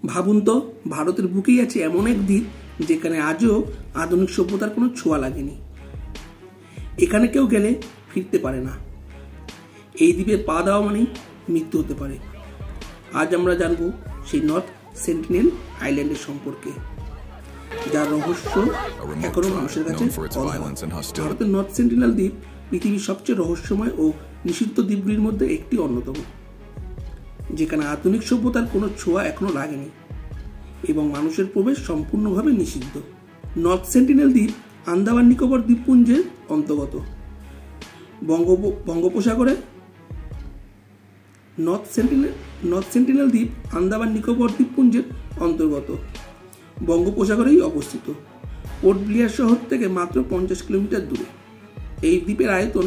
ভাবুন তো, ভারতের বুকেই আছে এমন এক দ্বীপ যেখানে আজও আধুনিক সভ্যতার কোনো ছোঁয়া লাগেনি। এখানে কেউ গেলে ফিরতে পারে না। এই দ্বীপে পা দেওয়া মানেই মৃত্যু হতে পারে। আজ আমরা জানবো সেই নর্থ সেন্টিনেল আইল্যান্ডের সম্পর্কে, যার রহস্য এখনো মানুষের কাছে ভারতের নর্থ সেন্টিনেল দ্বীপ পৃথিবীর সবচেয়ে রহস্যময় ও নিষিদ্ধ দ্বীপগুলির মধ্যে একটি অন্যতম, যেখানে আধুনিক সভ্যতার কোনো ছোঁয়া এখনো লাগেনি এবং মানুষের প্রবেশ সম্পূর্ণভাবে নিষিদ্ধ। নর্থ সেন্টিনেল দ্বীপ আন্দামান নিকোবর দ্বীপপুঞ্জের অন্তর্গত। বঙ্গোপসাগরে নর্থ সেন্টিনেল দ্বীপ আন্দামান নিকোবর দ্বীপপুঞ্জের অন্তর্গত, বঙ্গোপসাগরেই অবস্থিত। পোর্ট ব্লেয়ার শহর থেকে মাত্র 50 কিলোমিটার দূরে। এই দ্বীপের আয়তন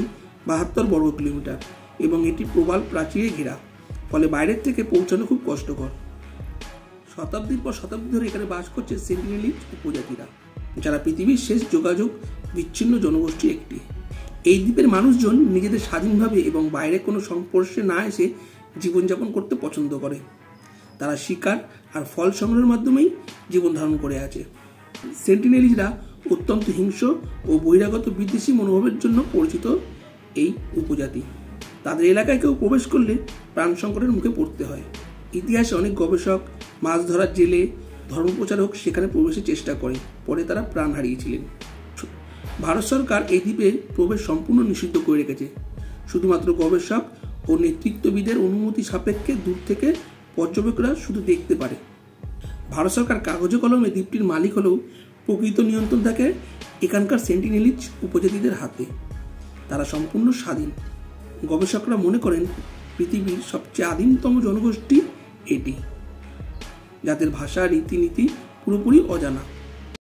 72 বর্গ কিলোমিটার এবং এটি প্রবাল প্রাচীরে ঘেরা, ফলে বাইরের থেকে পৌঁছানো খুব কষ্টকর। শতাব্দীর পর শতাব্দী ধরে এখানে বাস করছে সেন্টিনেলিজ উপজাতিরা, যারা পৃথিবীর শেষ যোগাযোগ বিচ্ছিন্ন জনগোষ্ঠী একটি। এই দ্বীপের মানুষজন নিজেদের স্বাধীনভাবে এবং বাইরে কোনো সংস্পর্শে না এসে জীবনযাপন করতে পছন্দ করে। তারা শিকার আর ফল সংগ্রহের মাধ্যমেই জীবন ধারণ করে আছে। সেন্টিনেলিজরা অত্যন্ত হিংস্র ও বহিরাগত বিদ্বেষী মনোভাবের জন্য পরিচিত এই উপজাতি। তাদের এলাকায় কেউ প্রবেশ করলে প্রাণ সংকটের মুখে পড়তে হয়। ইতিহাসে অনেক গবেষক, মাছ ধরার জেলে, ধর্মপ্রচারক সেখানে প্রবেশের চেষ্টা করে, পরে তারা প্রাণ হারিয়েছিলেন। ভারত সরকার এই দ্বীপে প্রবেশ সম্পূর্ণ নিষিদ্ধ করে রেখেছে। শুধুমাত্র গবেষক ও নেতৃত্ববিদের অনুমতি সাপেক্ষে দূর থেকে পর্যবেক্ষকরা শুধু দেখতে পারে। ভারত সরকার কাগজে কলমে দ্বীপটির মালিক হলেও প্রকৃত নিয়ন্ত্রণ থাকে এখানকার সেন্টিনেলিজ উপজাতিদের হাতে। তারা সম্পূর্ণ স্বাধীন। গবেষকরা মনে করেন পৃথিবীর সবচেয়ে আদিমতম জনগোষ্ঠী এটি, যাদের ভাষা রীতিনীতি পুরোপুরি অজানা।